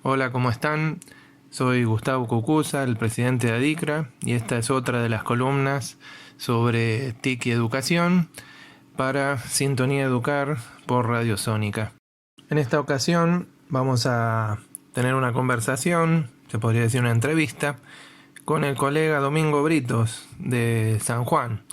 Hola, ¿cómo están? Soy Gustavo Cucuza, el presidente de ADICRA, y esta es otra de las columnas sobre TIC y educación para Sintonía Educar por Radio Sónica. En esta ocasión vamos a tener una conversación, se podría decir una entrevista, con el colega Domingo Britos de San Juan,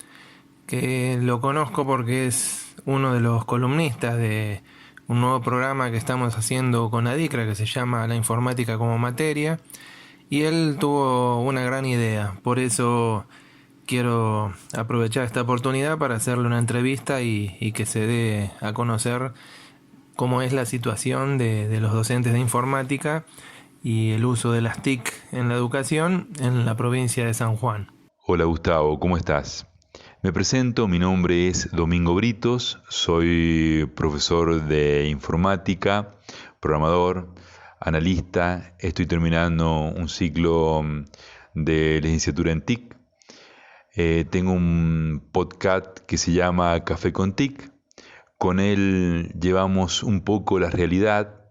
que lo conozco porque es uno de los columnistas de un nuevo programa que estamos haciendo con ADICRA que se llama La Informática como Materia, y él tuvo una gran idea. Por eso quiero aprovechar esta oportunidad para hacerle una entrevista y que se dé a conocer cómo es la situación de los docentes de informática y el uso de las TIC en la educación en la provincia de San Juan. Hola Gustavo, ¿cómo estás? Me presento, mi nombre es Domingo Britos, soy profesor de informática, programador, analista, estoy terminando un ciclo de licenciatura en TIC. Tengo un podcast que se llama Café con TIC. Con él llevamos un poco la realidad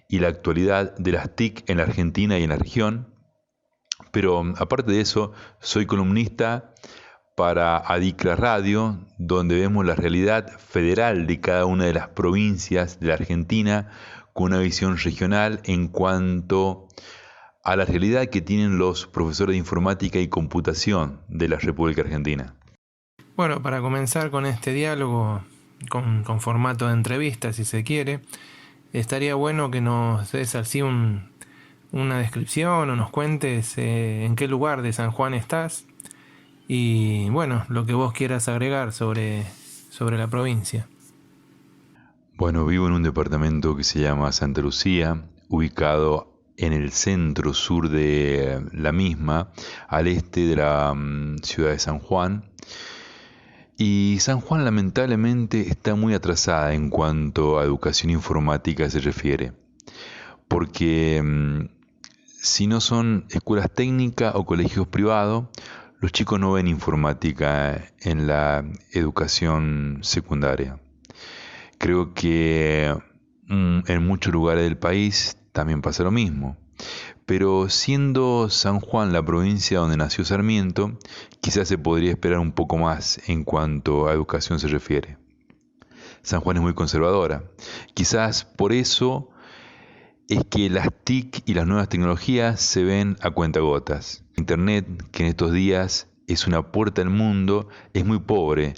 y la actualidad de las TIC en la Argentina y en la región. Pero aparte de eso, soy columnista para ADICRA Radio, donde vemos la realidad federal de cada una de las provincias de la Argentina con una visión regional en cuanto a la realidad que tienen los profesores de informática y computación de la República Argentina. Bueno, para comenzar con este diálogo con formato de entrevista, si se quiere, estaría bueno que nos des así una descripción o nos cuentes en qué lugar de San Juan estás y bueno, lo que vos quieras agregar sobre la provincia. Bueno, vivo en un departamento que se llama Santa Lucía, ubicado en el centro sur de la misma, al este de la ciudad de San Juan. Y San Juan lamentablemente está muy atrasada en cuanto a educación informática se refiere, porque si no son escuelas técnicas o colegios privados, los chicos no ven informática en la educación secundaria. Creo que en muchos lugares del país también pasa lo mismo. Pero siendo San Juan la provincia donde nació Sarmiento, quizás se podría esperar un poco más en cuanto a educación se refiere. San Juan es muy conservadora. Quizás por eso es que las TIC y las nuevas tecnologías se ven a cuentagotas. Internet, que en estos días es una puerta al mundo, es muy pobre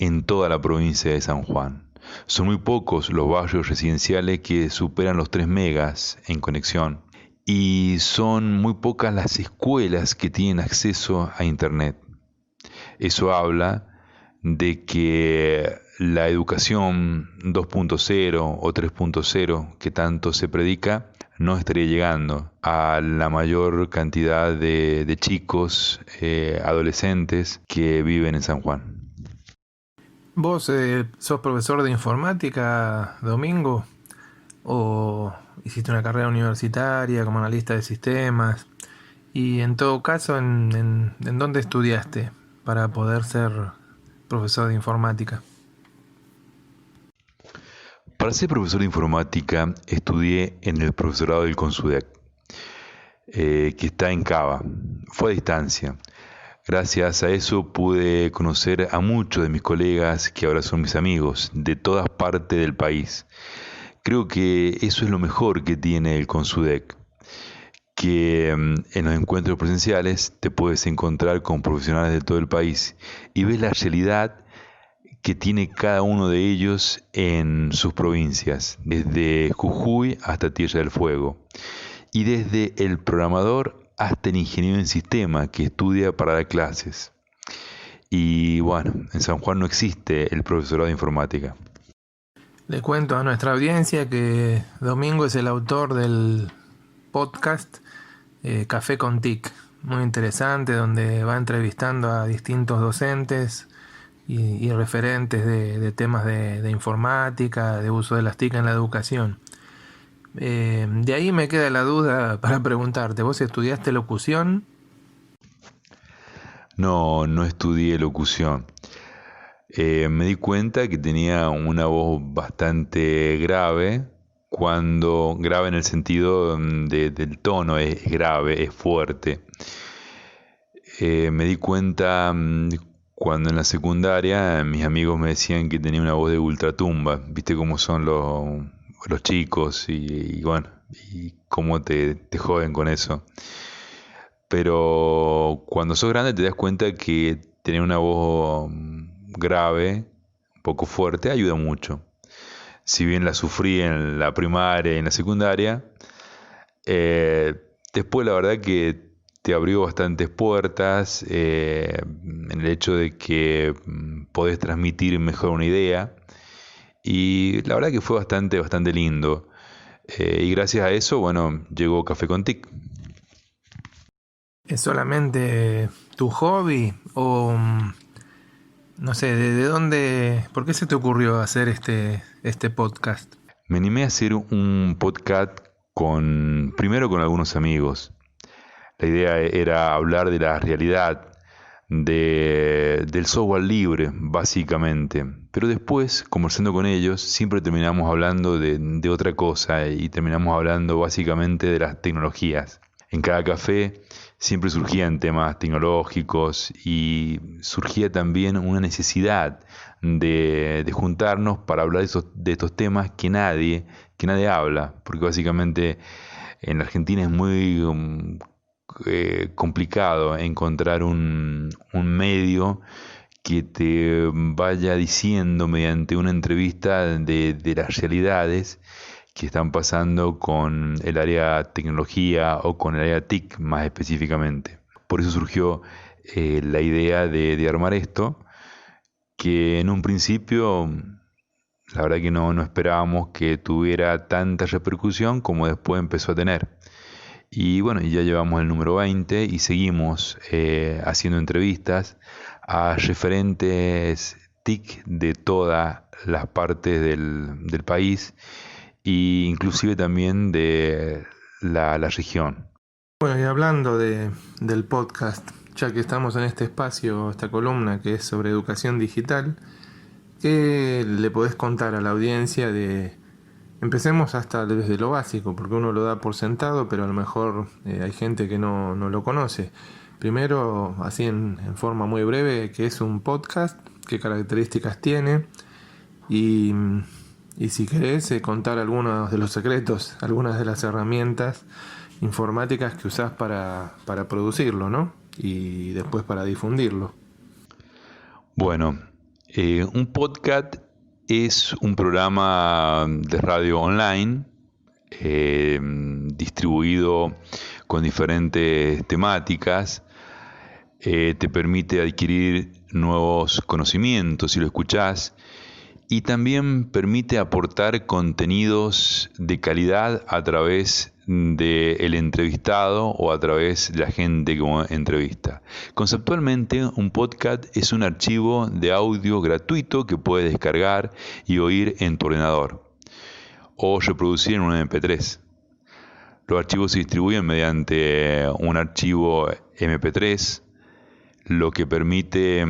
en toda la provincia de San Juan. Son muy pocos los barrios residenciales que superan los 3 megas en conexión y son muy pocas las escuelas que tienen acceso a Internet. Eso habla de que la educación 2.0 o 3.0 que tanto se predica no estaría llegando a la mayor cantidad de chicos, adolescentes que viven en San Juan. ¿Vos sos profesor de informática, Domingo? ¿O hiciste una carrera universitaria como analista de sistemas? Y en todo caso, ¿en dónde estudiaste para poder ser profesor de informática? Para ser profesor de informática estudié en el profesorado del CONSUDEC, que está en Cava. Fue a distancia. Gracias a eso pude conocer a muchos de mis colegas que ahora son mis amigos de todas partes del país. Creo que eso es lo mejor que tiene el CONSUDEC, que en los encuentros presenciales te puedes encontrar con profesionales de todo el país y ves la realidad que tiene cada uno de ellos en sus provincias, desde Jujuy hasta Tierra del Fuego, y desde el programador hasta el ingeniero en sistema que estudia para dar clases. Y bueno, en San Juan no existe el profesorado de informática. Le cuento a nuestra audiencia que Domingo es el autor del podcast Café con TIC, muy interesante, donde va entrevistando a distintos docentes y referentes de temas de informática, de uso de las TIC en la educación. De ahí me queda la duda para preguntarte, ¿vos estudiaste locución? No, no estudié locución. Me di cuenta que tenía una voz bastante grave cuando grave en el sentido del tono, es grave, es fuerte. Me di cuenta cuando en la secundaria mis amigos me decían que tenía una voz de ultratumba. Viste cómo son los chicos y bueno, y cómo te joden con eso. Pero cuando sos grande te das cuenta que tener una voz grave, un poco fuerte, ayuda mucho. Si bien la sufrí en la primaria y en la secundaria, después la verdad que te abrió bastantes puertas en el hecho de que podés transmitir mejor una idea, y la verdad que fue bastante lindo. Y gracias a eso, bueno, llegó Café con TIC. ¿Es solamente tu hobby o no sé, de dónde, por qué se te ocurrió hacer este podcast? Me animé a hacer un podcast primero con algunos amigos. La idea era hablar de la realidad del software libre, básicamente. Pero después, conversando con ellos, siempre terminamos hablando de otra cosa y terminamos hablando básicamente de las tecnologías. En cada café siempre surgían temas tecnológicos y surgía también una necesidad de juntarnos para hablar de estos temas que nadie habla, porque básicamente en la Argentina es muy complicado encontrar un medio que te vaya diciendo mediante una entrevista de las realidades que están pasando con el área tecnología o con el área TIC más específicamente. Por eso surgió la idea de armar esto, que en un principio la verdad que no esperábamos que tuviera tanta repercusión como después empezó a tener. Y bueno, ya llevamos el número 20 y seguimos haciendo entrevistas a referentes TIC de todas las partes del país, e inclusive también de la región. Bueno, y hablando del podcast, ya que estamos en este espacio, esta columna que es sobre educación digital, ¿qué le podés contar a la audiencia empecemos hasta desde lo básico, porque uno lo da por sentado, pero a lo mejor hay gente que no lo conoce? Primero, así en forma muy breve, ¿qué es un podcast? ¿Qué características tiene? Y si querés contar algunos de los secretos, algunas de las herramientas informáticas que usás para producirlo, ¿no? Y después para difundirlo. Bueno, un podcast es un programa de radio online distribuido con diferentes temáticas. Te permite adquirir nuevos conocimientos si lo escuchás, y también permite aportar contenidos de calidad a través del entrevistado o a través de la gente que entrevista. Conceptualmente, un podcast es un archivo de audio gratuito que puedes descargar y oír en tu ordenador o reproducir en un MP3. Los archivos se distribuyen mediante un archivo MP3, lo que permite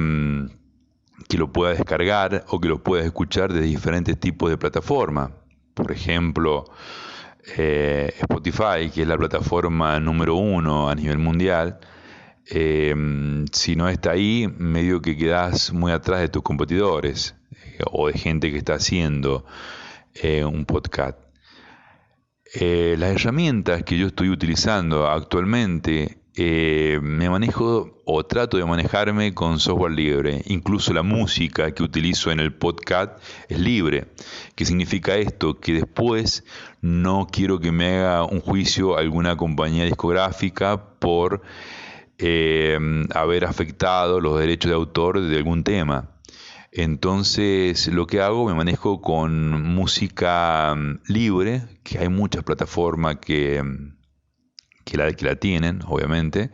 que lo puedas descargar o que lo puedas escuchar de diferentes tipos de plataformas. Por ejemplo, Spotify, que es la plataforma número 1 a nivel mundial. Si no está ahí, medio que quedás muy atrás de tus competidores o de gente que está haciendo un podcast. Las herramientas que yo estoy utilizando actualmente, me manejo o trato de manejarme con software libre. Incluso la música que utilizo en el podcast es libre. ¿Qué significa esto? Que después no quiero que me haga un juicio alguna compañía discográfica por haber afectado los derechos de autor de algún tema. Entonces lo que hago, me manejo con música libre, que hay muchas plataformas que la tienen, obviamente,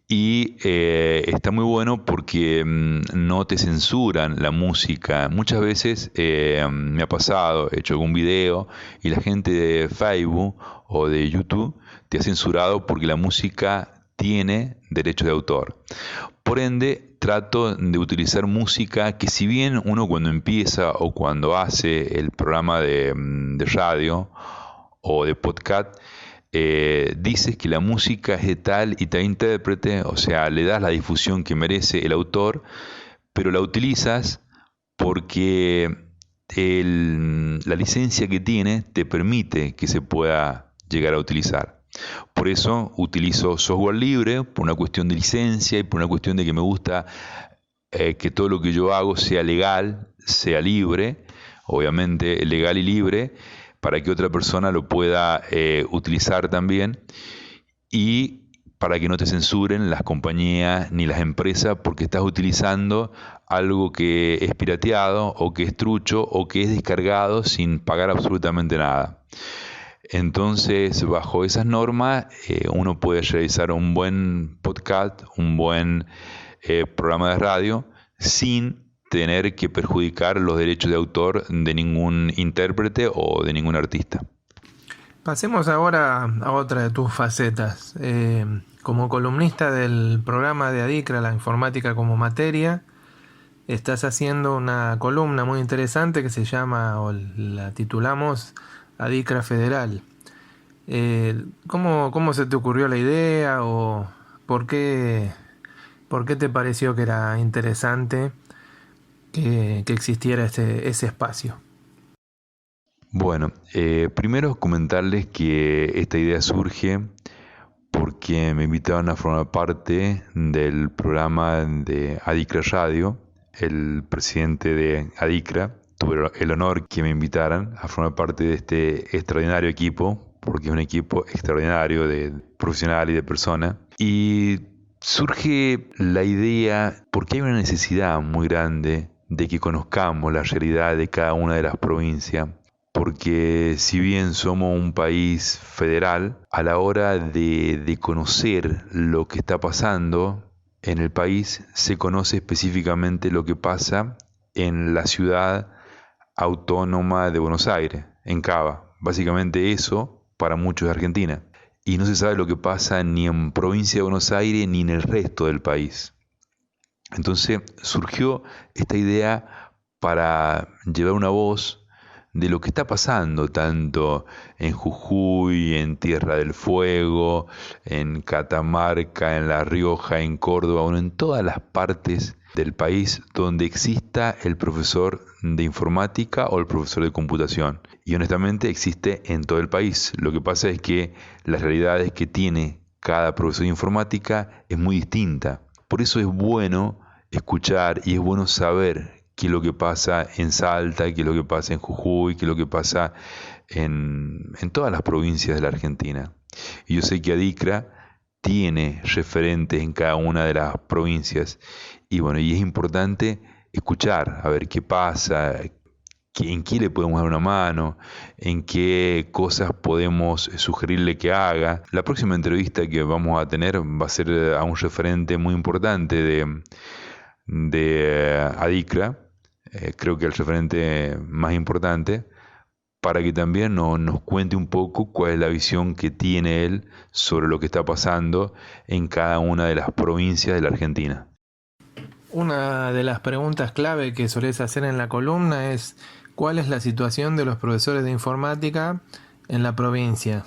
y está muy bueno porque no te censuran la música. Muchas veces me ha pasado, he hecho algún video y la gente de Facebook o de YouTube te ha censurado porque la música tiene derechos de autor. Por ende, trato de utilizar música que, si bien uno cuando empieza o cuando hace el programa de radio o de podcast, dices que la música es de tal y tal intérprete, o sea, le das la difusión que merece el autor, pero la utilizas porque la licencia que tiene te permite que se pueda llegar a utilizar. Por eso utilizo software libre, por una cuestión de licencia y por una cuestión de que me gusta que todo lo que yo hago sea legal, sea libre, obviamente legal y libre, para que otra persona lo pueda utilizar también, y para que no te censuren las compañías ni las empresas porque estás utilizando algo que es pirateado o que es trucho o que es descargado sin pagar absolutamente nada. Entonces, bajo esas normas, uno puede realizar un buen podcast, un buen programa de radio, sin tener que perjudicar los derechos de autor de ningún intérprete o de ningún artista. Pasemos ahora a otra de tus facetas. Como columnista del programa de Adicra, la informática como materia, estás haciendo una columna muy interesante que se llama, o la titulamos, Adicra Federal. ¿Cómo se te ocurrió la idea o por qué te pareció que era interesante que existiera ese espacio? Bueno, primero comentarles que esta idea surge porque me invitaron a formar parte del programa de Adicra Radio. El presidente de Adicra tuve el honor que me invitaran a formar parte de este extraordinario equipo, porque es un equipo extraordinario de profesional y de persona. Y surge la idea porque hay una necesidad muy grande de que conozcamos la realidad de cada una de las provincias. Porque si bien somos un país federal, a la hora de conocer lo que está pasando en el país, se conoce específicamente lo que pasa en la ciudad autónoma de Buenos Aires, en Cava. Básicamente eso para muchos de Argentina. Y no se sabe lo que pasa ni en provincia de Buenos Aires ni en el resto del país. Entonces surgió esta idea para llevar una voz de lo que está pasando tanto en Jujuy, en Tierra del Fuego, en Catamarca, en La Rioja, en Córdoba, bueno, en todas las partes del país donde exista el profesor de informática o el profesor de computación. Y honestamente existe en todo el país. Lo que pasa es que las realidades que tiene cada profesor de informática es muy distinta. Por eso es bueno escuchar y es bueno saber qué es lo que pasa en Salta, qué es lo que pasa en Jujuy, qué es lo que pasa en todas las provincias de la Argentina. Y yo sé que Adicra tiene referentes en cada una de las provincias. Y bueno, y es importante escuchar, a ver qué pasa, en qué le podemos dar una mano, en qué cosas podemos sugerirle que haga. La próxima entrevista que vamos a tener va a ser a un referente muy importante de Adicra, creo que el referente más importante, para que también nos cuente un poco cuál es la visión que tiene él sobre lo que está pasando en cada una de las provincias de la Argentina. Una de las preguntas clave que solés hacer en la columna es ¿cuál es la situación de los profesores de informática en la provincia?